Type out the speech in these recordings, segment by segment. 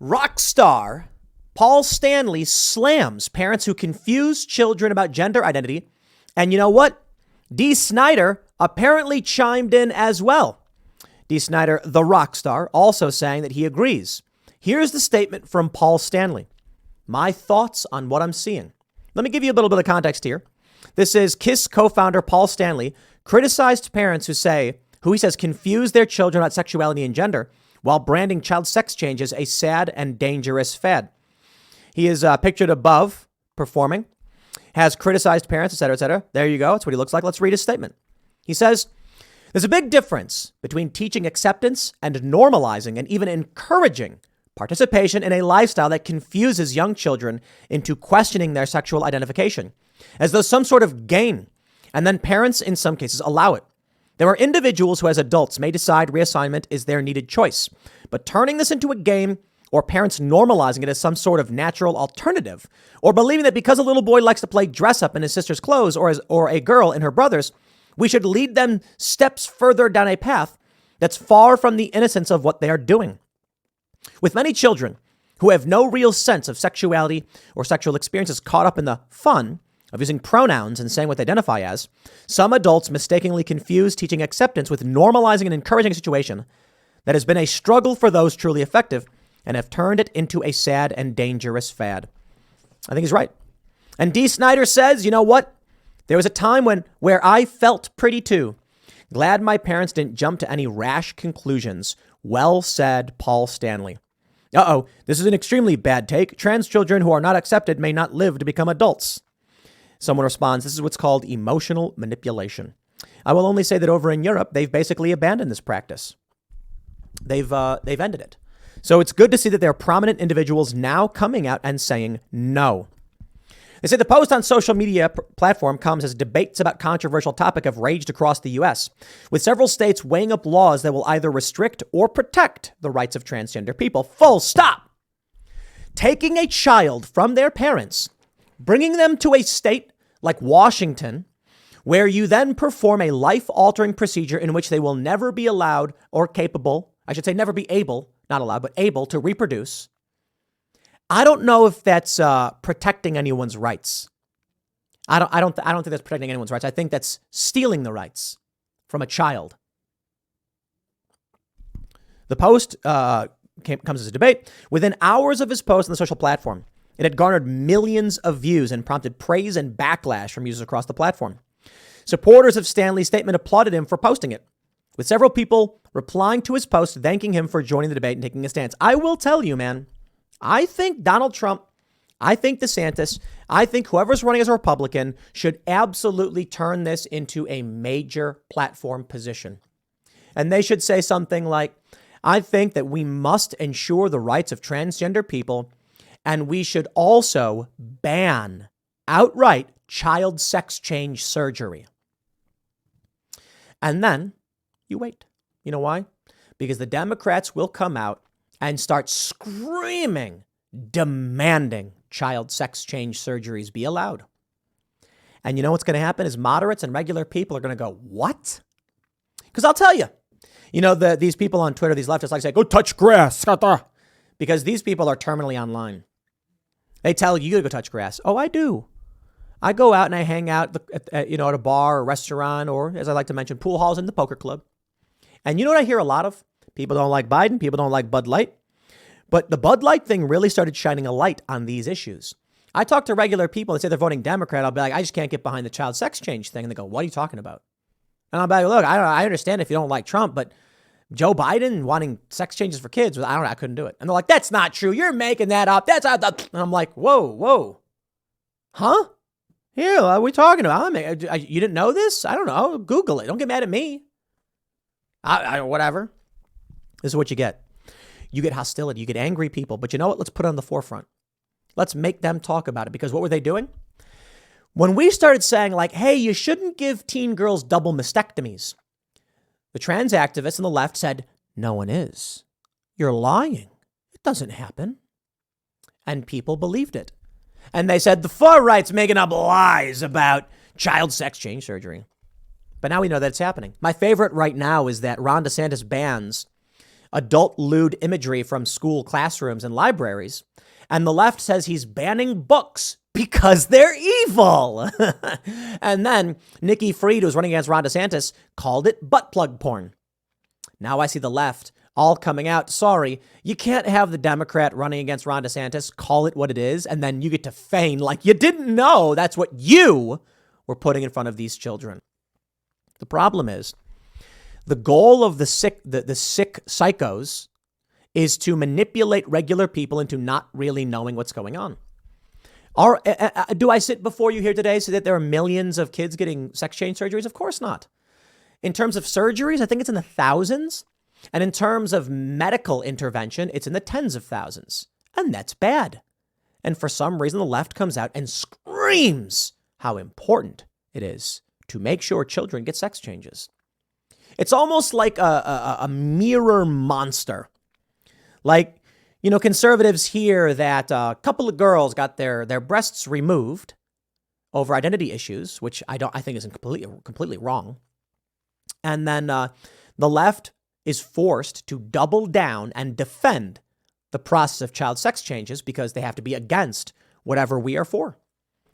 Rockstar Paul Stanley slams parents who confuse children about gender identity. And you know what? Dee Snider apparently chimed in as well. Dee Snider, the rock star, also saying that he agrees. Here's the statement from Paul Stanley. My thoughts on what I'm seeing. Let me give you a little bit of context here. This is KISS co-founder Paul Stanley criticized parents who he says confuse their children about sexuality and gender while branding child sex change as a sad and dangerous fad. He is pictured above performing, has criticized parents, etc., etc. There you go. That's what he looks like. Let's read his statement. He says, there's a big difference between teaching acceptance and normalizing and even encouraging participation in a lifestyle that confuses young children into questioning their sexual identification as though some sort of game, and then parents in some cases allow it. There are individuals who as adults may decide reassignment is their needed choice, but turning this into a game or parents normalizing it as some sort of natural alternative, or believing that because a little boy likes to play dress up in his sister's clothes or a girl in her brother's, we should lead them steps further down a path that's far from the innocence of what they are doing. With many children who have no real sense of sexuality or sexual experiences caught up in the fun of using pronouns and saying what they identify as, some adults mistakenly confuse teaching acceptance with normalizing and encouraging a situation that has been a struggle for those truly effective and have turned it into a sad and dangerous fad. I think he's right. And Dee Snider says, you know what? There was a time where I felt pretty too. Glad my parents didn't jump to any rash conclusions. Well said, Paul Stanley. Uh-oh, this is an extremely bad take. Trans children who are not accepted may not live to become adults. Someone responds, this is what's called emotional manipulation. I will only say that over in Europe, they've basically abandoned this practice. They've ended it. So it's good to see that there are prominent individuals now coming out and saying no. They say the post on social media platform comes as debates about controversial topic have raged across the U.S., with several states weighing up laws that will either restrict or protect the rights of transgender people. Full stop. Taking a child from their parents, bringing them to a state like Washington, where you then perform a life-altering procedure in which they will never be allowed or capable, I should say never be able, not allowed, but able to reproduce. I don't know if that's protecting anyone's rights. I don't think that's protecting anyone's rights. I think that's stealing the rights from a child. The post comes as a debate. Within hours of his post on the social platform, it had garnered millions of views and prompted praise and backlash from users across the platform. Supporters of Stanley's statement applauded him for posting it, with several people replying to his post, thanking him for joining the debate and taking a stance. I will tell you, man, I think Donald Trump, I think DeSantis, I think whoever's running as a Republican should absolutely turn this into a major platform position. And they should say something like, I think that we must ensure the rights of transgender people, and we should also ban outright child sex change surgery. And then you wait. You know why? Because the Democrats will come out and start screaming, demanding child sex change surgeries be allowed. And you know what's going to happen is moderates and regular people are going to go, what? Because I'll tell you, these people on Twitter, these leftists like to say, go touch grass. Because these people are terminally online. They tell you to go touch grass. Oh, I do. I go out and I hang out at a bar or restaurant or, as I like to mention, pool halls in the poker club. And you know what I hear a lot of? People don't like Biden. People don't like Bud Light. But the Bud Light thing really started shining a light on these issues. I talk to regular people that say they're voting Democrat. I'll be like, I just can't get behind the child sex change thing. And they go, what are you talking about? And I'll be like, look, I understand if you don't like Trump, but Joe Biden wanting sex changes for kids, I couldn't do it. And they're like, that's not true. You're making that up. That's not. And I'm like, whoa. Huh? Here, what are we talking about? You didn't know this? I don't know. Google it. Don't get mad at me. Whatever. This is what you get. You get hostility. You get angry people. But you know what? Let's put it on the forefront. Let's make them talk about it. Because what were they doing? When we started saying like, hey, you shouldn't give teen girls double mastectomies, the trans activists on the left said, no one is. You're lying. It doesn't happen. And people believed it. And they said the far right's making up lies about child sex change surgery. But now we know that it's happening. My favorite right now is that Ron DeSantis bans adult lewd imagery from school classrooms and libraries. And the left says he's banning books because they're evil. And then Nikki Fried, who's running against Ron DeSantis, called it butt plug porn. Now I see the left all coming out. Sorry, you can't have the Democrat running against Ron DeSantis call it what it is, and then you get to feign like you didn't know that's what you were putting in front of these children. The problem is the goal of the sick psychos is to manipulate regular people into not really knowing what's going on. Do I sit before you here today so that there are millions of kids getting sex change surgeries? Of course not. In terms of surgeries, I think it's in the thousands. And in terms of medical intervention, it's in the tens of thousands. And that's bad. And for some reason, the left comes out and screams how important it is to make sure children get sex changes. It's almost like a mirror monster. Like, you know, conservatives hear that a couple of girls got their breasts removed over identity issues, which I think is completely wrong. And then the left is forced to double down and defend the process of child sex changes because they have to be against whatever we are for.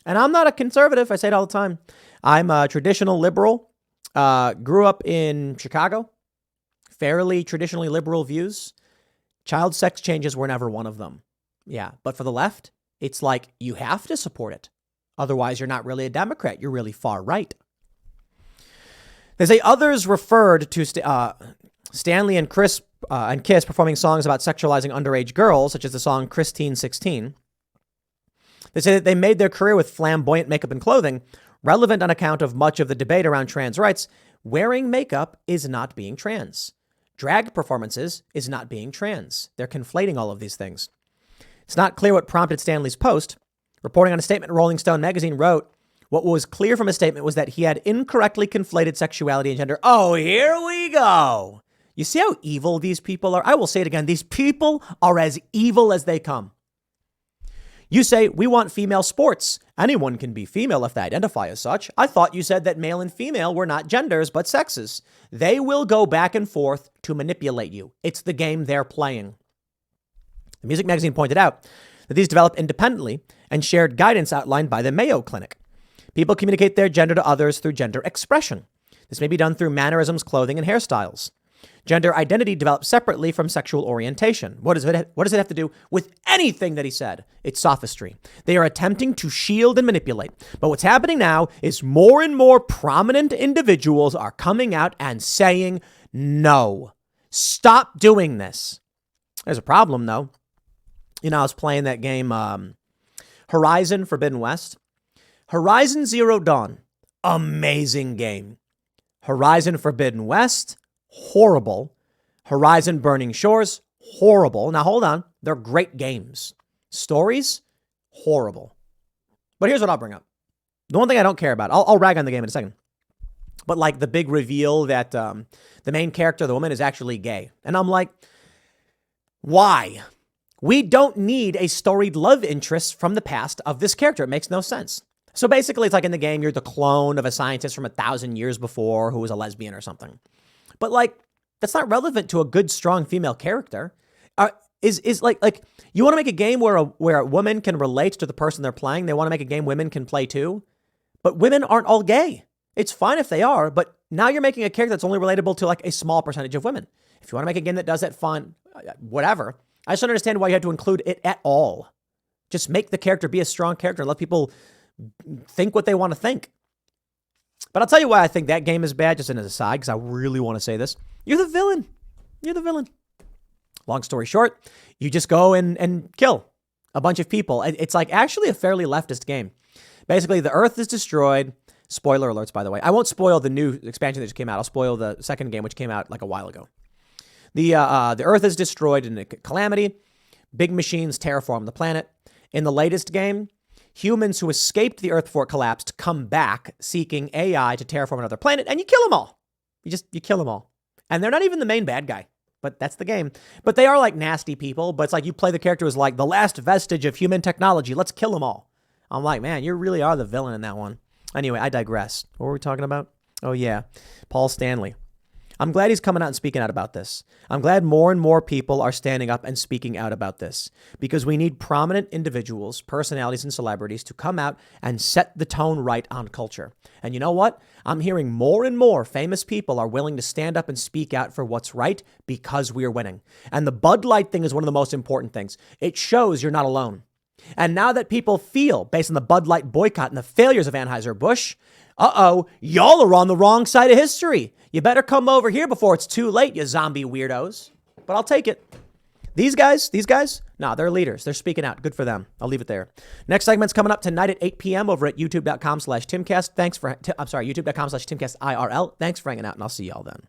And I'm not a conservative. I say it all the time. I'm a traditional liberal. Grew up in Chicago. Fairly traditionally liberal views. Child sex changes were never one of them. Yeah. But for the left, it's like you have to support it. Otherwise, you're not really a Democrat. You're really far right. They say others referred to Stanley and Kiss performing songs about sexualizing underage girls, such as the song Christine 16. They say that they made their career with flamboyant makeup and clothing, relevant on account of much of the debate around trans rights. Wearing makeup is not being trans. Drag performances is not being trans. They're conflating all of these things. It's not clear what prompted Stanley's post. Reporting on a statement, Rolling Stone magazine wrote, what was clear from his statement was that he had incorrectly conflated sexuality and gender. Oh, here we go. You see how evil these people are? I will say it again. These people are as evil as they come. You say, we want female sports. Anyone can be female if they identify as such. I thought you said that male and female were not genders, but sexes. They will go back and forth to manipulate you. It's the game they're playing. The music magazine pointed out that these developed independently and shared guidance outlined by the Mayo Clinic. People communicate their gender to others through gender expression. This may be done through mannerisms, clothing, and hairstyles. Gender identity develops separately from sexual orientation. What does it have to do with anything that he said? It's sophistry. They are attempting to shield and manipulate. But what's happening now is more and more prominent individuals are coming out and saying, no, stop doing this. There's a problem, though. You know, I was playing that game, Horizon Forbidden West. Horizon Zero Dawn, amazing game. Horizon Forbidden West, horrible. Horizon Burning Shores, horrible. Now, hold on. They're great games. Stories, horrible. But here's what I'll bring up. The one thing I don't care about, I'll rag on the game in a second. But like the big reveal that the main character, the woman, is actually gay. And I'm like, why? We don't need a storied love interest from the past of this character. It makes no sense. So basically, it's like in the game, you're the clone of a scientist from 1,000 years before who was a lesbian or something. But like, that's not relevant to a good, strong female character. Is like you want to make a game where a woman can relate to the person they're playing. They want to make a game women can play too. But women aren't all gay. It's fine if they are, but now you're making a character that's only relatable to like a small percentage of women. If you want to make a game that does that, fun, whatever. I just don't understand why you have to include it at all. Just make the character be a strong character and let people think what they want to think. But I'll tell you why I think that game is bad, just as an aside, because I really want to say this. You're the villain. You're the villain. Long story short, you just go and kill a bunch of people. It's like actually a fairly leftist game. Basically, the Earth is destroyed. Spoiler alerts, by the way. I won't spoil the new expansion that just came out. I'll spoil the second game, which came out like a while ago. The Earth is destroyed in a calamity. Big machines terraform the planet. In the latest game, humans who escaped the Earth before it collapsed come back seeking AI to terraform another planet, and you kill them all. You kill them all. And they're not even the main bad guy, but that's the game. But they are like nasty people, but it's like you play the character as like the last vestige of human technology. Let's kill them all. I'm like, man, you really are the villain in that one. Anyway, I digress. What were we talking about? Oh, yeah. Paul Stanley. I'm glad he's coming out and speaking out about this. I'm glad more and more people are standing up and speaking out about this because we need prominent individuals, personalities, and celebrities to come out and set the tone right on culture. And you know what? I'm hearing more and more famous people are willing to stand up and speak out for what's right because we're winning. And the Bud Light thing is one of the most important things. It shows you're not alone. And now that people feel, based on the Bud Light boycott and the failures of Anheuser-Busch, y'all are on the wrong side of history. You better come over here before it's too late, you zombie weirdos. But I'll take it. These guys, nah, they're leaders. They're speaking out. Good for them. I'll leave it there. Next segment's coming up tonight at 8 p.m. over at youtube.com/Timcast. YouTube.com/TimcastIRL. Thanks for hanging out, and I'll see y'all then.